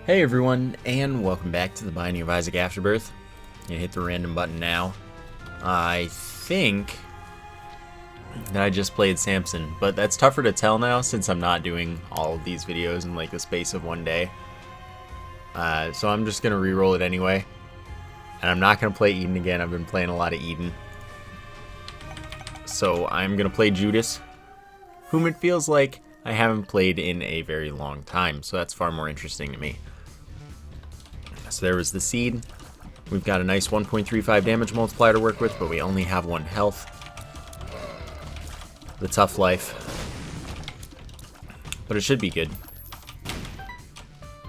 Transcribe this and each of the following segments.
Hey everyone, and welcome back to the Binding of Isaac Afterbirth. I'm gonna hit the random button now. I think that I just played Samson, but that's tougher to tell now since I'm not doing all of these videos in like the space of one day. So I'm just gonna re-roll it anyway. And I'm not gonna play Eden again. I've been playing a lot of Eden. So I'm gonna play Judas, whom it feels like I haven't played in a very long time, so that's far more interesting to me. So there was the seed. We've got a nice 1.35 damage multiplier to work with, but we only have 1 health. The tough life. But it should be good.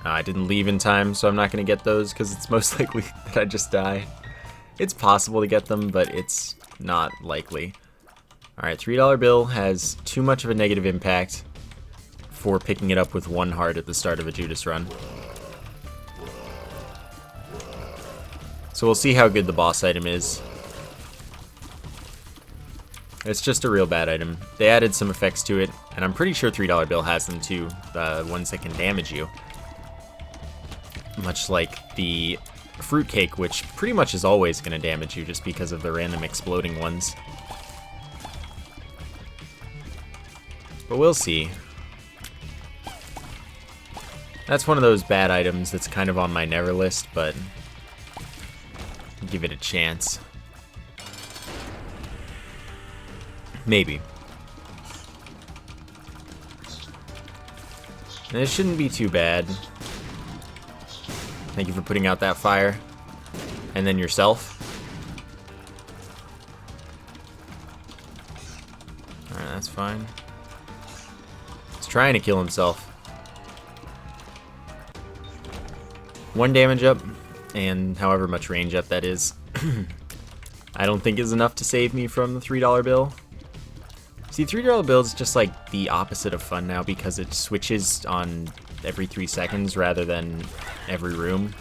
I didn't leave in time, so I'm not going to get those because it's most likely that I just die. It's possible to get them, but it's not likely. Alright, $3 bill has too much of a negative impact for picking it up with 1 heart at the start of a Judas run. So we'll see how good the boss item is. It's just a real bad item. They added some effects to it, and I'm pretty sure $3 bill has them too, the ones that can damage you. Much like the fruitcake, which pretty much is always going to damage you just because of the random exploding ones. But we'll see. That's one of those bad items that's kind of on my never list, but give it a chance. Maybe. And it shouldn't be too bad. Thank you for putting out that fire. And then yourself. Alright, that's fine. He's trying to kill himself. 1 damage up, and however much range up that is, I don't think is enough to save me from the $3 bill. See, $3 bill is just like the opposite of fun now because it switches on every 3 seconds rather than every room.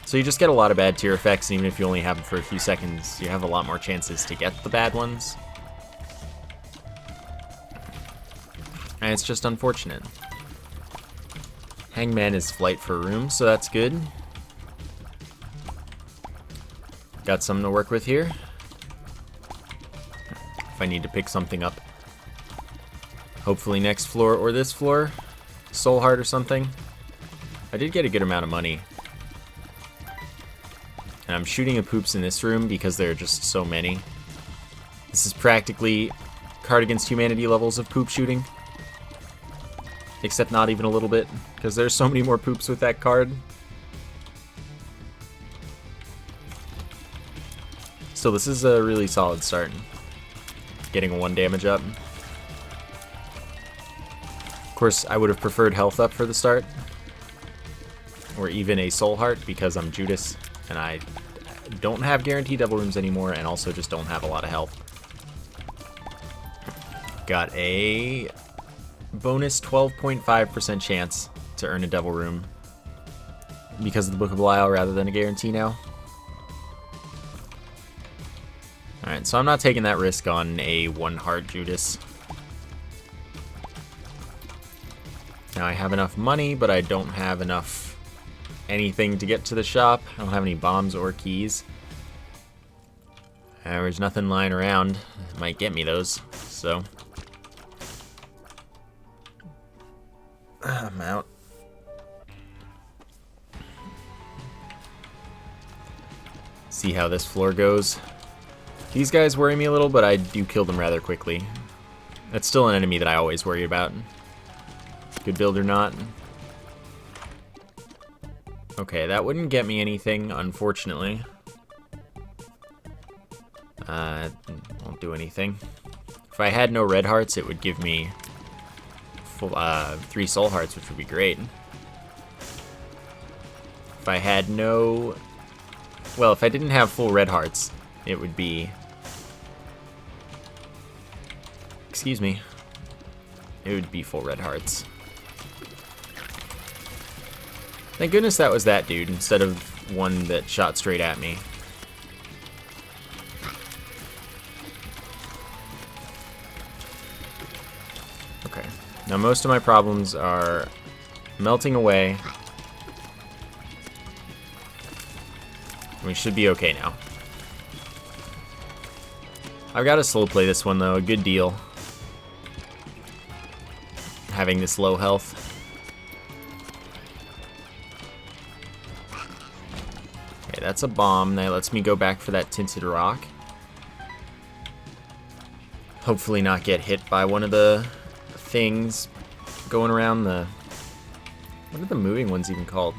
So you just get a lot of bad tier effects, and even if you only have them for a few seconds, you have a lot more chances to get the bad ones. And it's just unfortunate. Hangman is flight for a room, so that's good. Got something to work with here. If I need to pick something up. Hopefully next floor or this floor. Soul Heart or something. I did get a good amount of money. And I'm shooting at poops in this room because there are just so many. This is practically Card Against Humanity levels of poop shooting. Except not even a little bit, because there's so many more poops with that card. So this is a really solid start. Getting a 1 damage up. Of course, I would have preferred health up for the start. Or even a soul heart, because I'm Judas, and I don't have guaranteed double rooms anymore, and also just don't have a lot of health. Got a bonus 12.5% chance to earn a devil room because of the Book of Belial rather than a guarantee now. Alright, so I'm not taking that risk on a 1 heart Judas. Now I have enough money, but I don't have enough anything to get to the shop. I don't have any bombs or keys. There's nothing lying around that might get me those, so I'm out. See how this floor goes. These guys worry me a little, but I do kill them rather quickly. That's still an enemy that I always worry about. Good build or not. Okay, that wouldn't get me anything, unfortunately. Won't do anything. If I had no red hearts, it would give me 3 soul hearts, which would be great. If I had no... Well, if I didn't have full red hearts, it would be... Excuse me. It would be full red hearts. Thank goodness that was that dude, instead of one that shot straight at me. Okay. Now most of my problems are melting away We should be okay now. I've got to slow play this one though, a good deal. Having this low health. Okay, that's a bomb. That lets me go back for that tinted rock. Hopefully not get hit by one of the things going around the... What are the moving ones even called?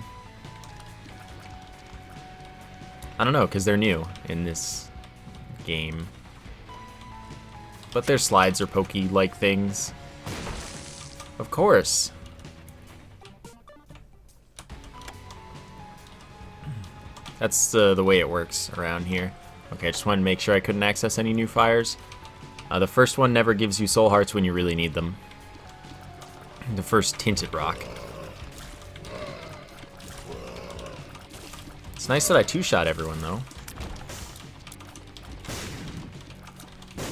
I don't know, because they're new in this game. But their slides are pokey-like things. Of course. That's the way it works around here. Okay, I just wanted to make sure I couldn't access any new fires. The first one never gives you soul hearts when you really need them. The first tinted rock. It's nice that I two-shot everyone, though.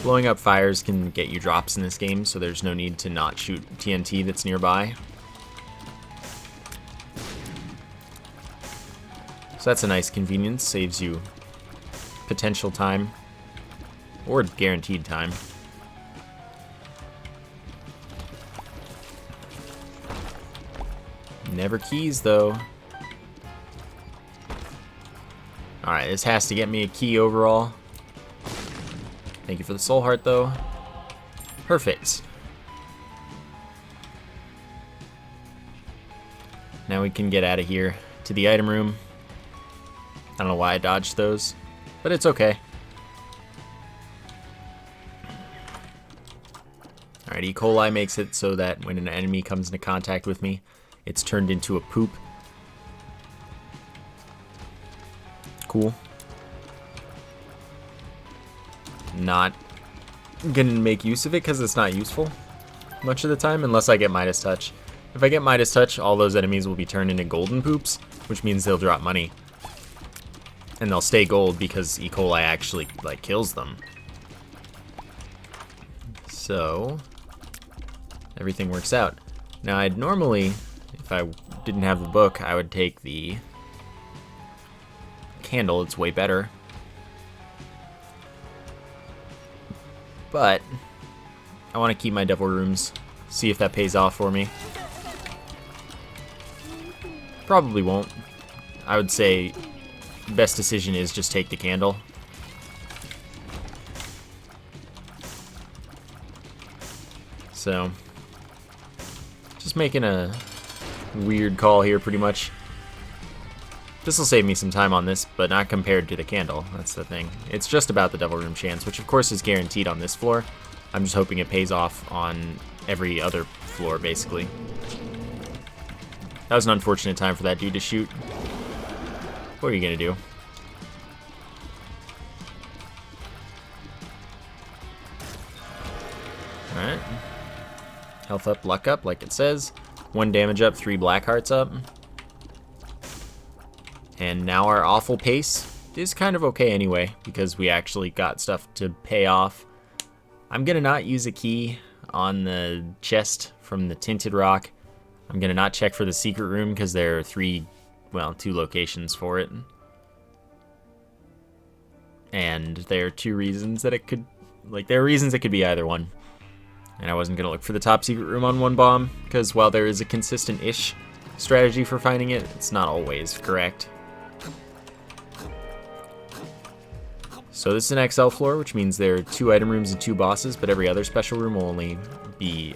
Blowing up fires can get you drops in this game, so there's no need to not shoot TNT that's nearby. So that's a nice convenience, saves you potential time, or guaranteed time. Never keys, though. Alright, this has to get me a key overall. Thank you for the soul heart, though. Perfect. Now we can get out of here to the item room. I don't know why I dodged those, but it's okay. Alright, E. coli makes it so that when an enemy comes into contact with me, it's turned into a poop. Cool. Not gonna make use of it because it's not useful much of the time unless I get Midas Touch. If I get Midas Touch, all those enemies will be turned into golden poops, which means they'll drop money. And they'll stay gold because E. coli actually like kills them. So everything works out. Now I'd normally, if I didn't have the book, I would take the candle. It's way better. But I want to keep my devil rooms, see if that pays off for me. Probably won't. I would say best decision is just take the candle. So just making a weird call here pretty much. This will save me some time on this, but not compared to the candle. That's the thing. It's just about the devil room chance, which of course is guaranteed on this floor. I'm just hoping it pays off on every other floor, basically. That was an unfortunate time for that dude to shoot. What are you gonna do? Alright. Health up, luck up, like it says. 1 damage up, 3 black hearts up. And now our awful pace is kind of okay anyway, because we actually got stuff to pay off. I'm gonna not use a key on the chest from the tinted rock. I'm gonna not check for the secret room because there are 2 locations for it. And there are 2 reasons that it could, there are reasons it could be either one. And I wasn't gonna look for the top secret room on 1 bomb, because while there is a consistent-ish strategy for finding it, it's not always correct. So this is an XL floor, which means there are 2 item rooms and 2 bosses, but every other special room will only be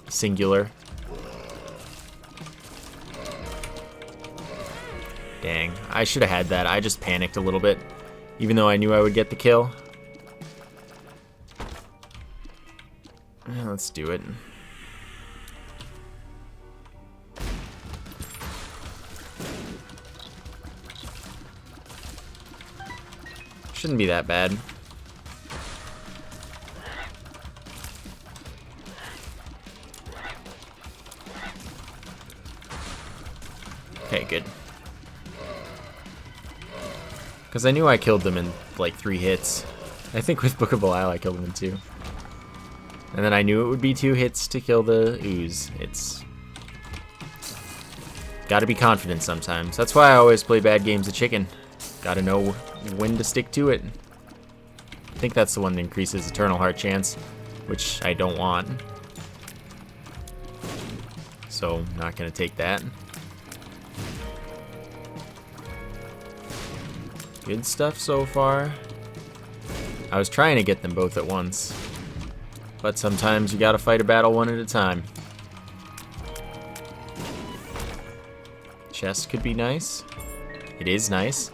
singular. Dang, I should have had that. I just panicked a little bit, even though I knew I would get the kill. Let's do it. Shouldn't be that bad. Okay, good. Because I knew I killed them in like 3 hits. I think with Book of Belial I killed them in 2. And then I knew it would be 2 hits to kill the ooze. It's gotta be confident sometimes. That's why I always play bad games of chicken. Gotta know when to stick to it. I think that's the one that increases Eternal Heart chance, which I don't want. So, not gonna take that. Good stuff so far. I was trying to get them both at once, but sometimes you gotta fight a battle one at a time. Chest could be nice. It is nice.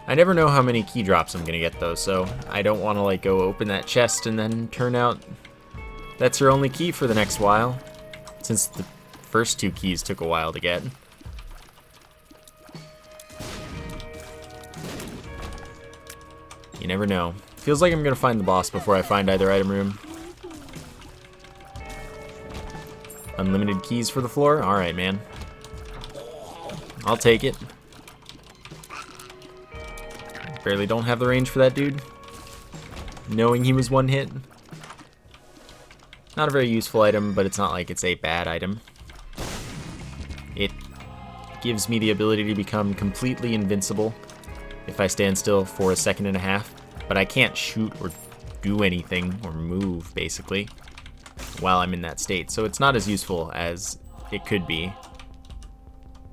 I never know how many key drops I'm gonna get though, so I don't want to like go open that chest and then turn out that's your only key for the next while, since the first 2 keys took a while to get. You never know. Feels like I'm gonna find the boss before I find either item room. Unlimited keys for the floor? Alright, man. I'll take it. Barely don't have the range for that dude. Knowing he was 1 hit. Not a very useful item, but it's not like it's a bad item. It gives me the ability to become completely invincible if I stand still for a second and a half, but I can't shoot or do anything or move, basically, while I'm in that state, so it's not as useful as it could be.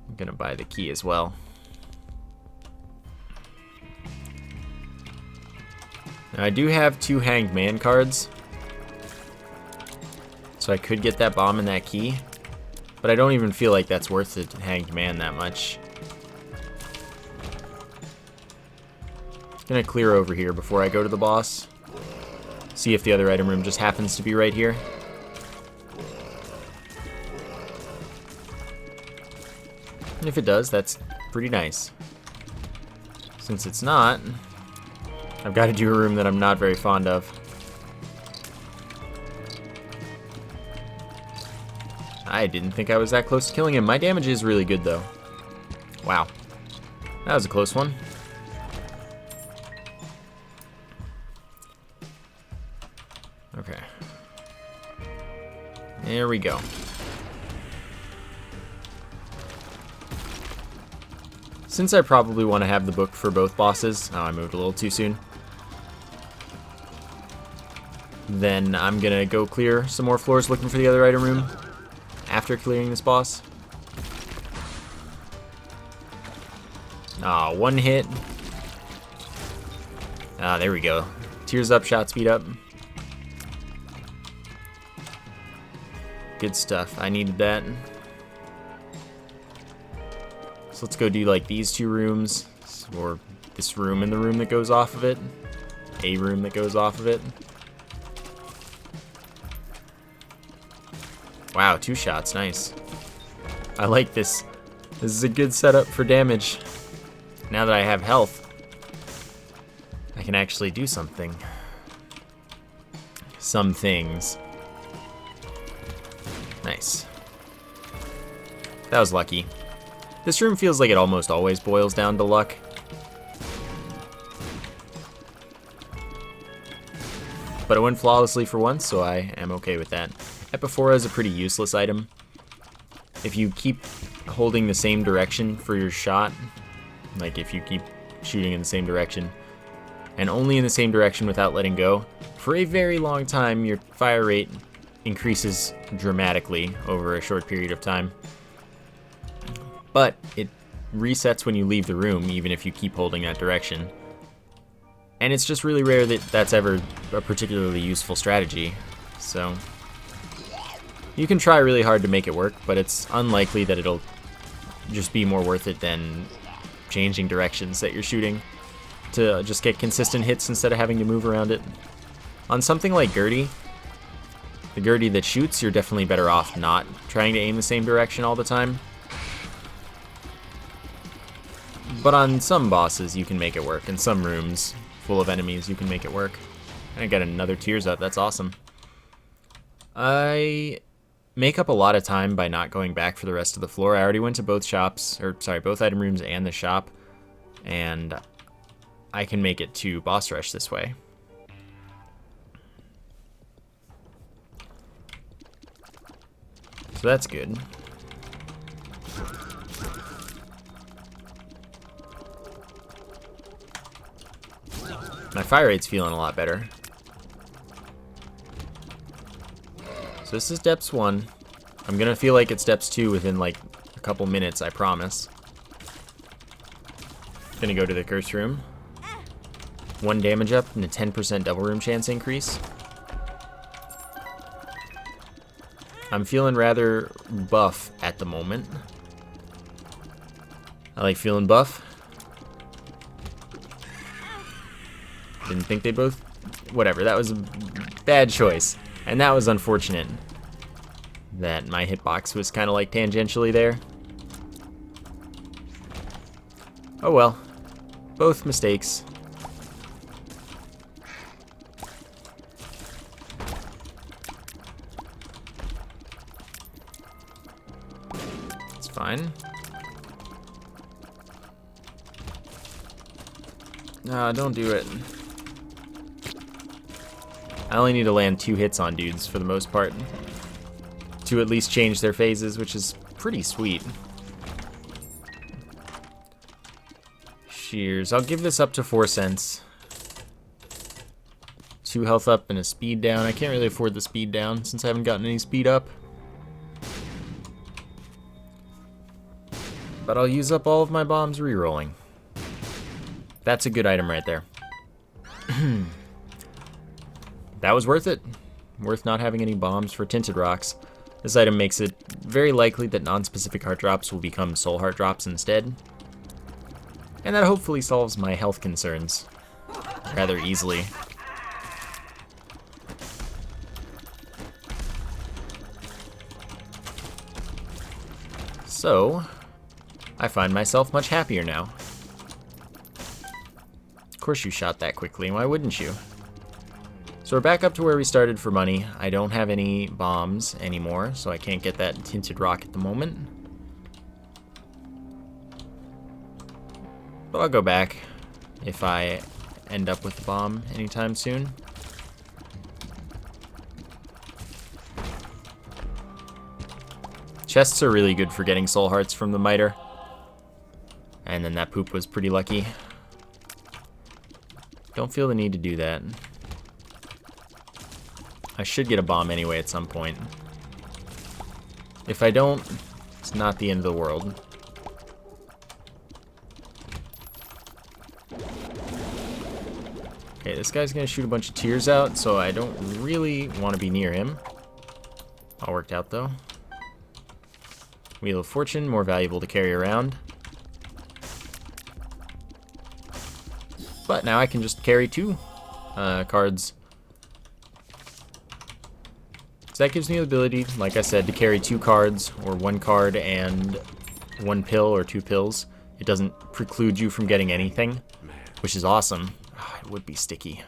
I'm gonna buy the key as well. Now, I do have 2 Hanged Man cards, so I could get that bomb and that key, but I don't even feel like that's worth it to Hanged Man that much. Gonna clear over here before I go to the boss. See if the other item room just happens to be right here. And if it does, that's pretty nice. Since it's not, I've got to do a room that I'm not very fond of. I didn't think I was that close to killing him. My damage is really good, though. Wow. That was a close one. Okay. There we go. Since I probably want to have the book for both bosses, oh, I moved a little too soon, then I'm gonna go clear some more floors looking for the other item room after clearing this boss. Ah, 1 hit. Ah, there we go. Tears up, shot speed up. Good stuff. I needed that. So let's go do like these 2 rooms, or this room and the room that goes off of it. A room that goes off of it. Wow, 2 shots, nice. I like this. This is a good setup for damage. Now that I have health, I can actually do something. Some things. Nice. That was lucky. This room feels like it almost always boils down to luck. But it went flawlessly for once, so I am okay with that. Epiphora is a pretty useless item. If you keep holding the same direction for your shot, like if you keep shooting in the same direction, and only in the same direction without letting go, for a very long time your fire rate increases dramatically over a short period of time. But it resets when you leave the room, even if you keep holding that direction. And it's just really rare that that's ever a particularly useful strategy. So you can try really hard to make it work, but it's unlikely that it'll just be more worth it than changing directions that you're shooting to just get consistent hits instead of having to move around it. On something like Gertie, the Gertie that shoots, you're definitely better off not trying to aim the same direction all the time. But on some bosses, you can make it work. In some rooms full of enemies, you can make it work. I got another Tears Up. That's awesome. I make up a lot of time by not going back for the rest of the floor. I already went to both shops, or sorry, both item rooms and the shop, and I can make it to boss rush this way. So that's good. My fire rate's feeling a lot better. So this is Depths 1. I'm gonna feel like it's Depths 2 within like a couple minutes, I promise. Gonna go to the curse room. 1 damage up and a 10% double room chance increase. I'm feeling rather buff at the moment. I like feeling buff. Didn't think they both... Whatever, that was a bad choice. And that was unfortunate. That my hitbox was kind of like tangentially there. Oh well. Both mistakes. It's fine. No, don't do it. I only need to land 2 hits on dudes for the most part to at least change their phases, which is pretty sweet. Shears. I'll give this up to 4 cents. 2 health up and a speed down. I can't really afford the speed down since I haven't gotten any speed up. But I'll use up all of my bombs rerolling. That's a good item right there. That was worth it. Worth not having any bombs for Tinted Rocks. This item makes it very likely that non-specific heart drops will become soul heart drops instead. And that hopefully solves my health concerns rather easily. So, I find myself much happier now. Of course you shot that quickly, why wouldn't you? So we're back up to where we started for money. I don't have any bombs anymore, so I can't get that Tinted Rock at the moment. But I'll go back if I end up with the bomb anytime soon. Chests are really good for getting soul hearts from the miter. And then that poop was pretty lucky. Don't feel the need to do that. I should get a bomb anyway at some point. If I don't, it's not the end of the world. Okay, this guy's gonna shoot a bunch of tears out, so I don't really want to be near him. All worked out though. Wheel of Fortune, more valuable to carry around. But now I can just carry 2 cards. So that gives me the ability, like I said, to carry 2 cards, or 1 card and 1 pill or 2 pills. It doesn't preclude you from getting anything, which is awesome. Oh, it would be sticky.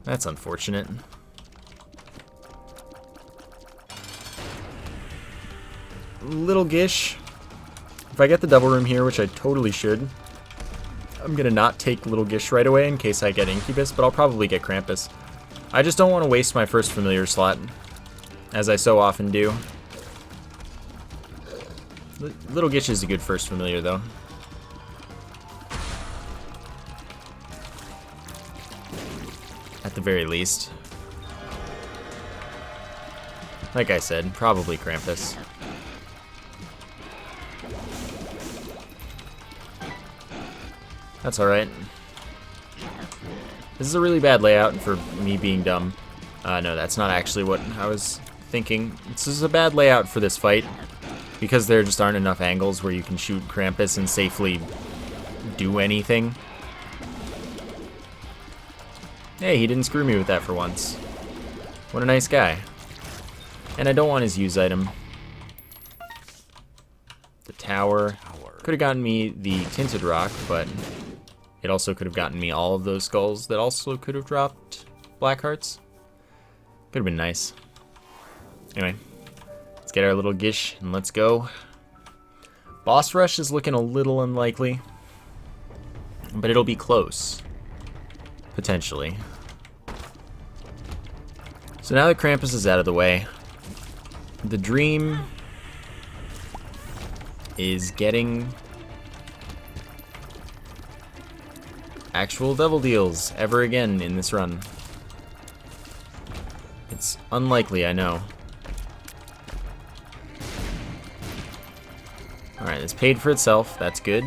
That's unfortunate. Little Gish. If I get the double room here, which I totally should, I'm gonna not take Little Gish right away in case I get Incubus, but I'll probably get Krampus. I just don't want to waste my first familiar slot, as I so often do. Little Gish is a good first familiar, though. At the very least. Like I said, probably Krampus. That's alright. This is a really bad layout for me being dumb. No, that's not actually what I was thinking. This is a bad layout for this fight because there just aren't enough angles where you can shoot Krampus and safely do anything. Hey, he didn't screw me with that for once. What a nice guy. And I don't want his use item. The tower. Could have gotten me the Tinted Rock, but it also could have gotten me all of those skulls that also could have dropped black hearts. Could have been nice. Anyway, let's get our little Gish and let's go. Boss rush is looking a little unlikely, but it'll be close. Potentially. So now that Krampus is out of the way, the dream is getting actual devil deals ever again in this run. It's unlikely, I know. Alright, this paid for itself. That's good.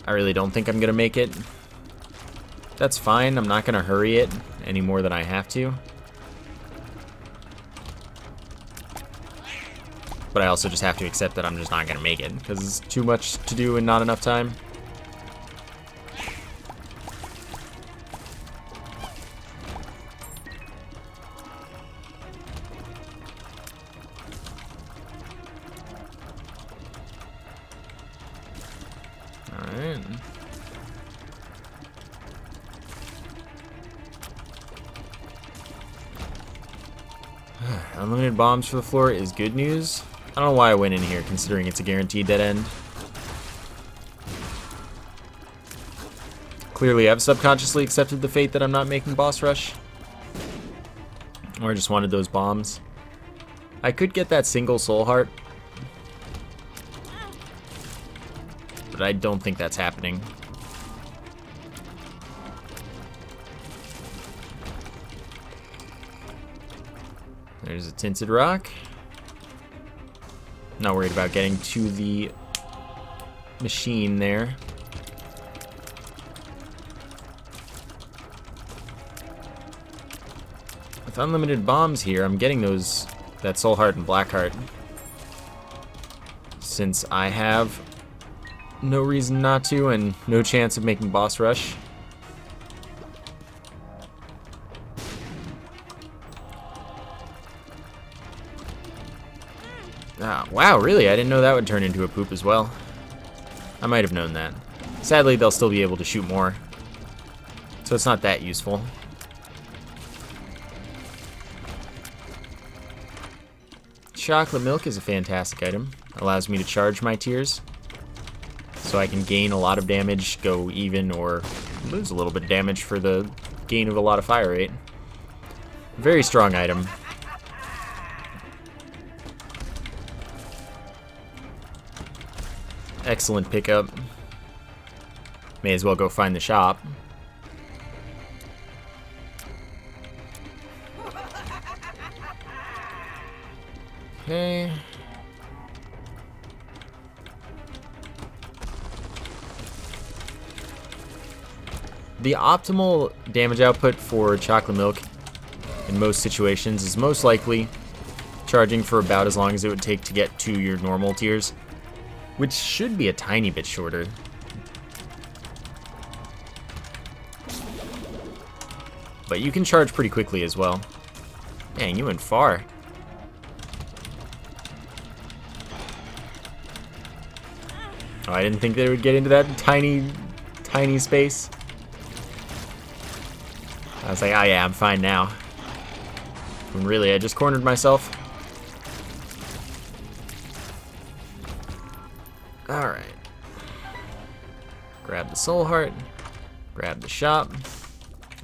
I really don't think I'm going to make it. That's fine. I'm not going to hurry it any more than I have to. But I also just have to accept that I'm just not going to make it because it's too much to do and not enough time. Alright. Unlimited bombs for the floor is good news. I don't know why I went in here, considering it's a guaranteed dead end. Clearly, I've subconsciously accepted the fate that I'm not making boss rush. Or I just wanted those bombs. I could get that single soul heart. But I don't think that's happening. There's a tinted rock. Not worried about getting to the machine there. With unlimited bombs here, I'm getting that soul heart and black heart. Since I have no reason not to and no chance of making boss rush. Ah, wow, really? I didn't know that would turn into a poop as well. I might have known that. Sadly, they'll still be able to shoot more. So it's not that useful. Chocolate milk is a fantastic item. Allows me to charge my tears. So I can gain a lot of damage, go even, or lose a little bit of damage for the gain of a lot of fire rate. Very strong item. Excellent pickup. May as well go find the shop. Okay. The optimal damage output for chocolate milk in most situations is most likely charging for about as long as it would take to get to your normal tiers, which should be a tiny bit shorter. But you can charge pretty quickly as well. Dang, you went far. Oh, I didn't think they would get into that tiny, tiny space. I was like, oh yeah, I'm fine now. When really, I just cornered myself. Alright. Grab the soul heart. Grab the shop.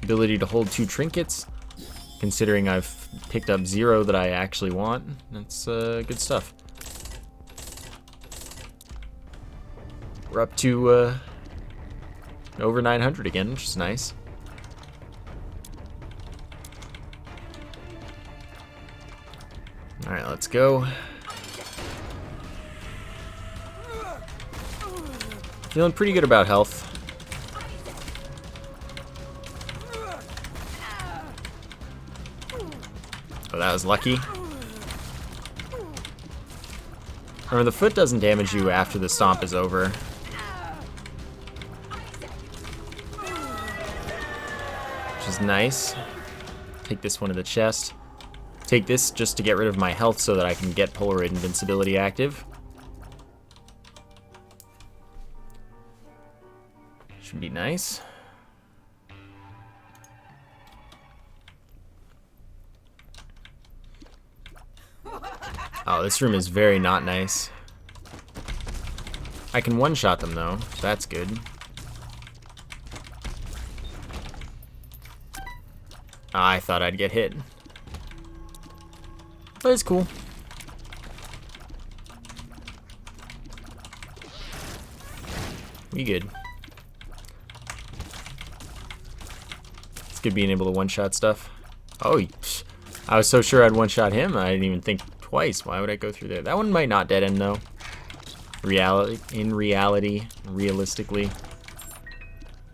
Ability to hold 2 trinkets. Considering I've picked up 0 that I actually want. That's good stuff. We're up to over 900 again, which is nice. Alright, let's go. Feeling pretty good about health. Oh, that was lucky. Remember, the foot doesn't damage you after the stomp is over. Which is nice. Take this one to the chest. Take this just to get rid of my health so that I can get Polaroid invincibility active. Should be nice. Oh, this room is very not nice. I can one-shot them though, so that's good. I thought I'd get hit. But it's cool. We good. It's good being able to one-shot stuff. Oh, I was so sure I'd one-shot him. I didn't even think twice. Why would I go through there? That one might not dead end though. Realistically,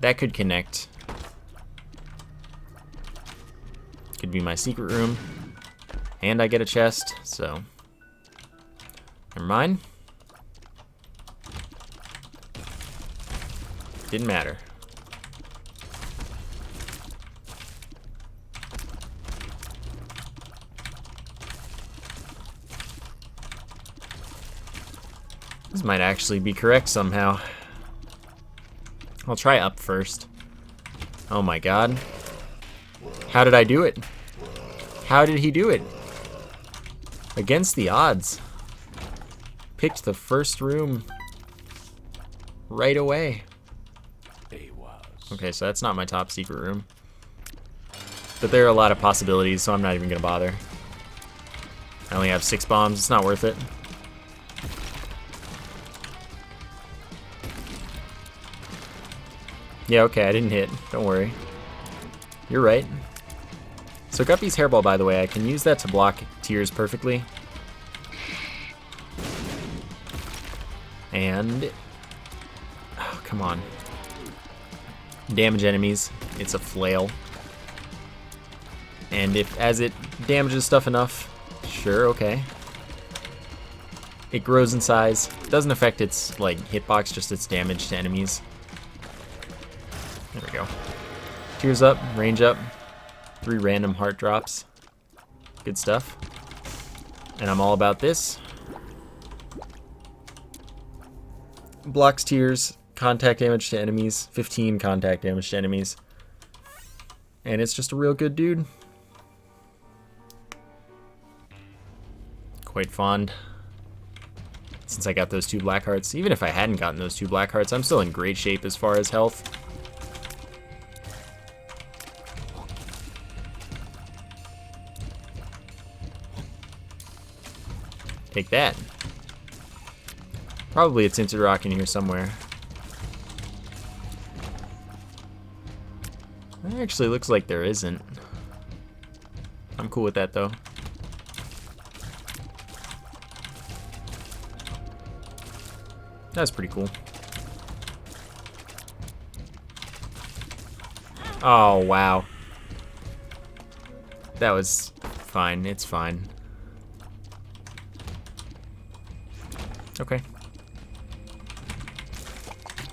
that could connect. Could be my secret room. And I get a chest, so never mind. Didn't matter. This might actually be correct somehow. I'll try up first. Oh my god. How did I do it? How did he do it? Against the odds. Picked the first room right away. Okay, so that's not my top secret room. But there are a lot of possibilities, so I'm not even gonna bother. I only have 6 bombs, it's not worth it. Yeah, okay, I didn't hit. Don't worry. You're right. So Guppy's hairball, by the way, I can use that to block tiers perfectly. And... oh, come on. Damage enemies. It's a flail. And as it damages stuff enough, sure, okay. It grows in size. Doesn't affect its, like, hitbox, just its damage to enemies. There we go. Tears up, range up. 3 random heart drops. Good stuff. And I'm all about this. Blocks tears, contact damage to enemies, 15 contact damage to enemies. And it's just a real good dude. Quite fond. Since I got those 2 black hearts. Even if I hadn't gotten those 2 black hearts, I'm still in great shape as far as health. Take that. Probably it's Tinted Rock in here somewhere. It actually looks like there isn't. I'm cool with that though. That's pretty cool. Oh, wow. That was fine. It's fine. Okay.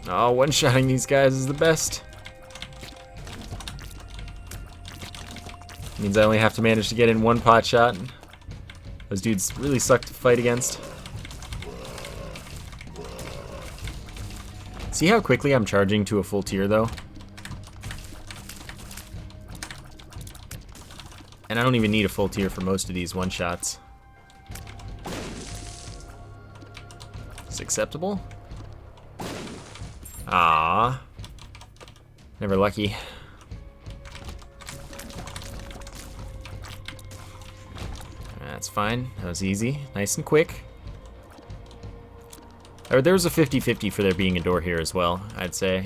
Oh, one-shotting these guys is the best. Means I only have to manage to get in 1 pot shot. Those dudes really suck to fight against. See how quickly I'm charging to a full tier, though? And I don't even need a full tier for most of these one-shots. It's acceptable? Ah, never lucky. That's fine. That was easy. Nice and quick. Or there was a 50-50 for there being a door here as well, I'd say.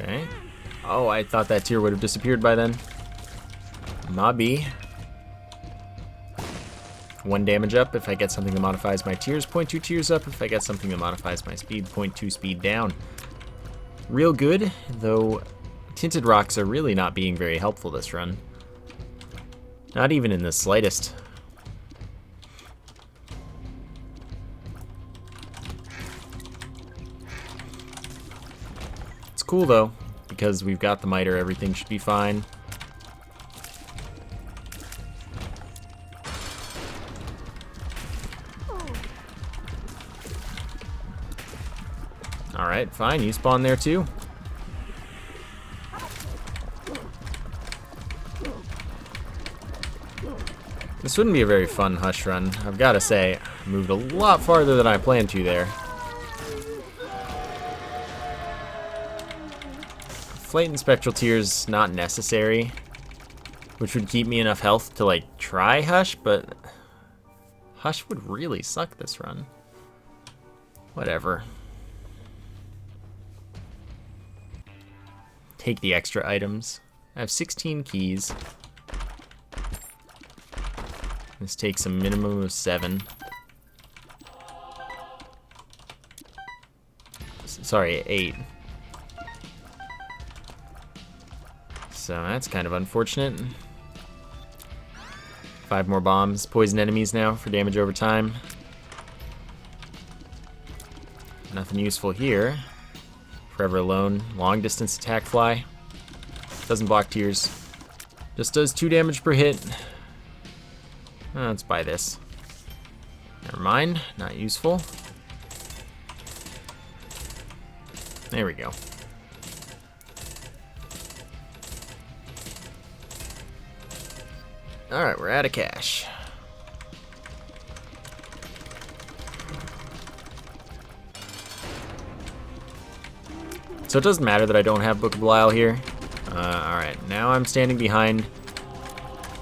Okay. Oh, I thought that tier would have disappeared by then. Mobby. 1 damage up if I get something that modifies my tiers. 0.2 tiers up if I get something that modifies my speed. 0.2 speed down. Real good, though Tinted Rocks are really not being very helpful this run. Not even in the slightest. It's cool though, because we've got the miter, everything should be fine. Alright, fine, you spawn there too. This wouldn't be a very fun hush run, I've got to say. I moved a lot farther than I planned to there. Flate and Spectral Tears not necessary which would keep me enough health to like try Hush, but Hush would really suck this run. Whatever. Take the extra items. I have 16 keys. This takes a minimum of 7. Sorry, 8. So that's kind of unfortunate. 5 more bombs. Poison enemies now for damage over time. Nothing useful here. Forever Alone. Long distance attack fly. Doesn't block tears. Just does 2 damage per hit. Let's buy this. Never mind. Not useful. There we go. Alright, we're out of cash. So it doesn't matter that I don't have Book of Belial here. Alright, now I'm standing behind.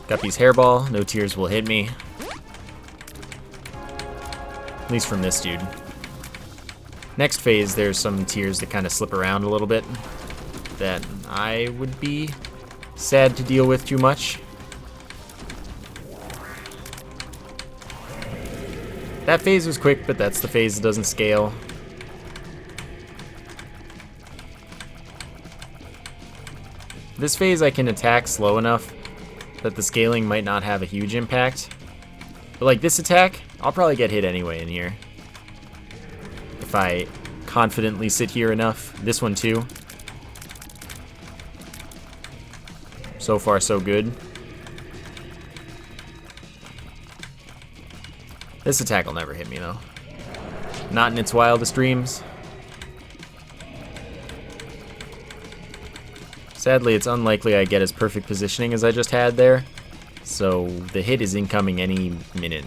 Got these hairball. No tears will hit me. At least from this dude. Next phase, there's some tears that kind of slip around a little bit that I would be sad to deal with too much. That phase was quick, but that's the phase that doesn't scale. This phase I can attack slow enough that the scaling might not have a huge impact. But like this attack, I'll probably get hit anyway in here. If I confidently sit here enough. This one too. So far so good. This attack will never hit me though. Not in its wildest dreams. Sadly, it's unlikely I get as perfect positioning as I just had there. So the hit is incoming any minute.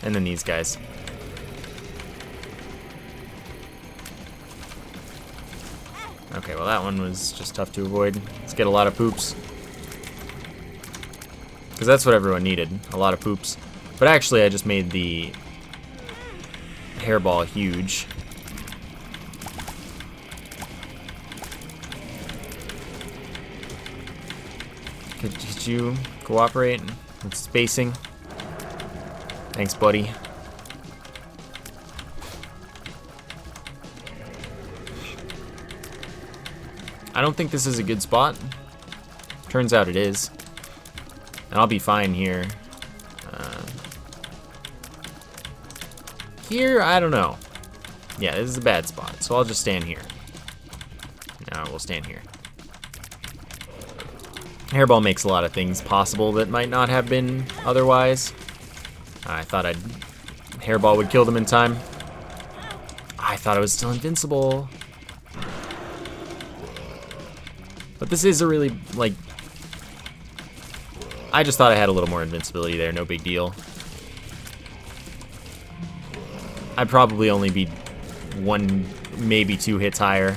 And then these guys. Okay, well that one was just tough to avoid. Let's get a lot of poops. Because that's what everyone needed, a lot of poops. But actually I just made the hairball huge. Could you cooperate with spacing? Thanks, buddy. I don't think this is a good spot. Turns out it is. And I'll be fine here. Here, I don't know. Yeah, this is a bad spot, so I'll just stand here. No, we'll stand here. Hairball makes a lot of things possible that might not have been otherwise. I thought Hairball would kill them in time. I thought it was still invincible. But this is a really, like... I just thought I had a little more invincibility there, no big deal. I'd probably only be 1, maybe 2 hits higher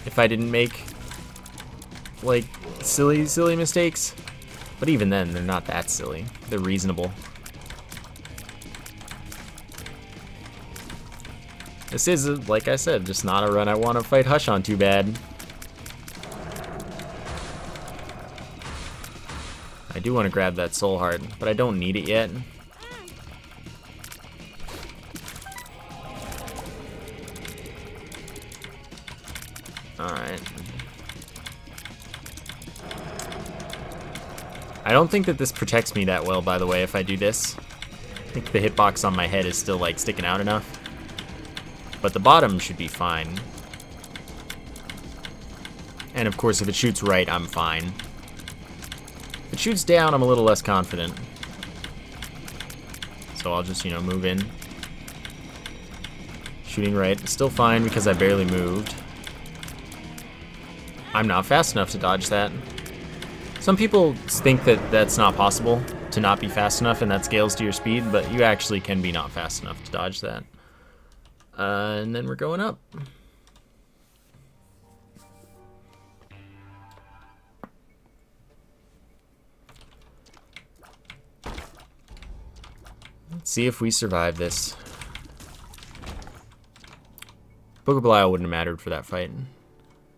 if I didn't make, like, silly mistakes. But even then, they're not that silly. They're reasonable. This is, like I said, just not a run I want to fight Hush on too bad. I do want to grab that soul heart, but I don't need it yet. Alright. I don't think that this protects me that well, by the way, if I do this. I think the hitbox on my head is still, like, sticking out enough. But the bottom should be fine. And, of course, if it shoots right, I'm fine. If it shoots down, I'm a little less confident. So I'll just, move in. Shooting right. Still fine because I barely moved. I'm not fast enough to dodge that. Some people think that that's not possible, to not be fast enough, and that scales to your speed, but you actually can be not fast enough to dodge that. And then we're going up. see if we survive this. Book of Belial wouldn't have mattered for that fight,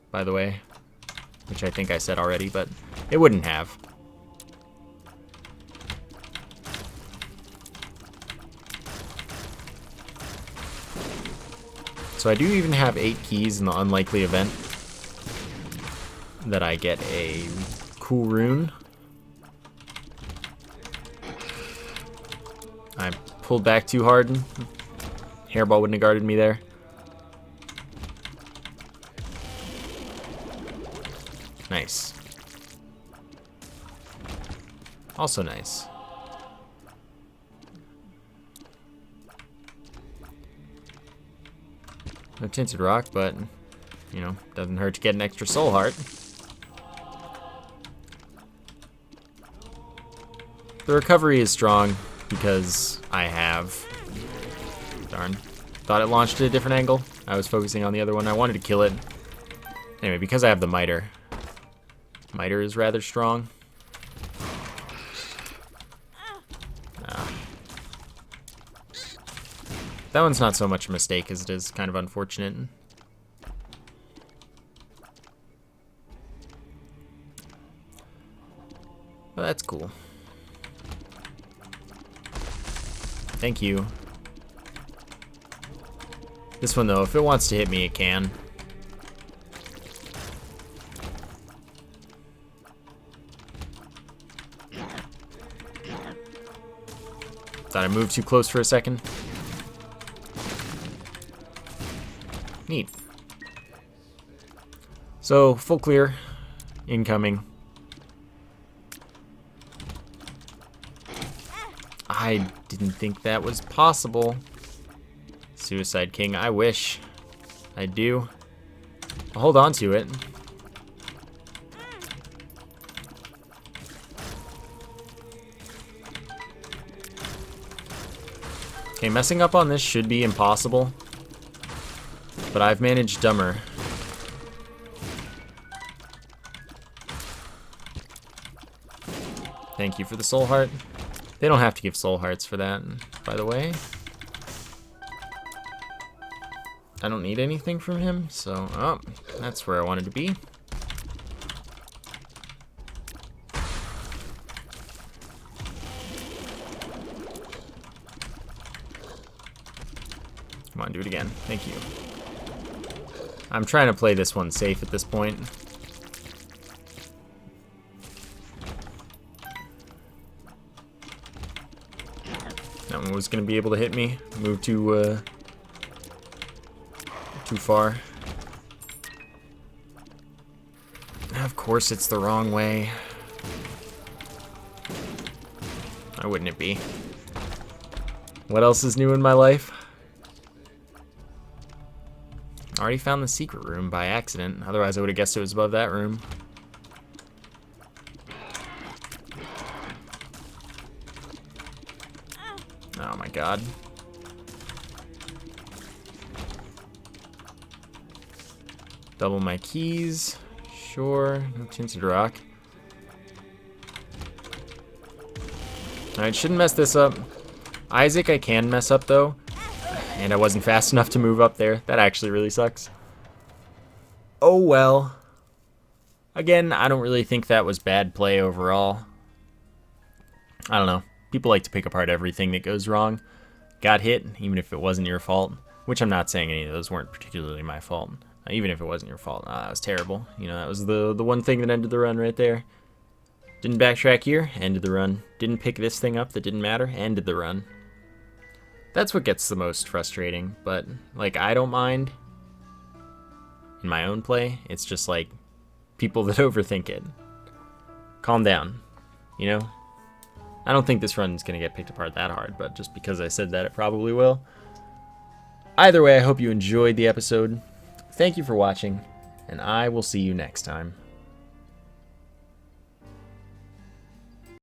by the way. Which I think I said already, but it wouldn't have. So I do even have 8 keys in the unlikely event that I get a cool rune. I pulled back too hard. Hairball wouldn't have guarded me there. Nice. Also nice. No tinted rock, but, you know, doesn't hurt to get an extra soul heart. The recovery is strong because I have... Darn. Thought it launched at a different angle. I was focusing on the other one. I wanted to kill it. Anyway, because I have the miter. Miter is rather strong. That one's not so much a mistake as it is kind of unfortunate. Well, that's cool. Thank you. This one, though, if it wants to hit me, it can. Thought I moved too close for a second. Neat. So, full clear. Incoming. I didn't think that was possible. Suicide King, I wish. I do. I'll hold on to it. Okay, messing up on this should be impossible. But I've managed dumber. Thank you for the soul heart. They don't have to give soul hearts for that, by the way. I don't need anything from him, so... Oh, that's where I wanted to be. Come on, do it again. Thank you. I'm trying to play this one safe at this point. That one was going to be able to hit me. Move too far. Of course it's the wrong way. Why wouldn't it be? What else is new in my life? Already found the secret room by accident. Otherwise, I would have guessed it was above that room. Oh my god. Double my keys. Sure. No tinted rock. Alright, shouldn't mess this up. Isaac I can mess up though. And I wasn't fast enough to move up there. That actually really sucks. Oh well. Again, I don't really think that was bad play overall. I don't know. People like to pick apart everything that goes wrong. Got hit, even if it wasn't your fault. Which I'm not saying any of those weren't particularly my fault. Even if it wasn't your fault. That was terrible. You know, that was the one thing that ended the run right there. Didn't backtrack here, ended the run. Didn't pick this thing up that didn't matter, ended the run. That's what gets the most frustrating, but, like, I don't mind in my own play. It's just, like, people that overthink it. Calm down, you know? I don't think this run's gonna get picked apart that hard, but just because I said that, it probably will. Either way, I hope you enjoyed the episode. Thank you for watching, and I will see you next time.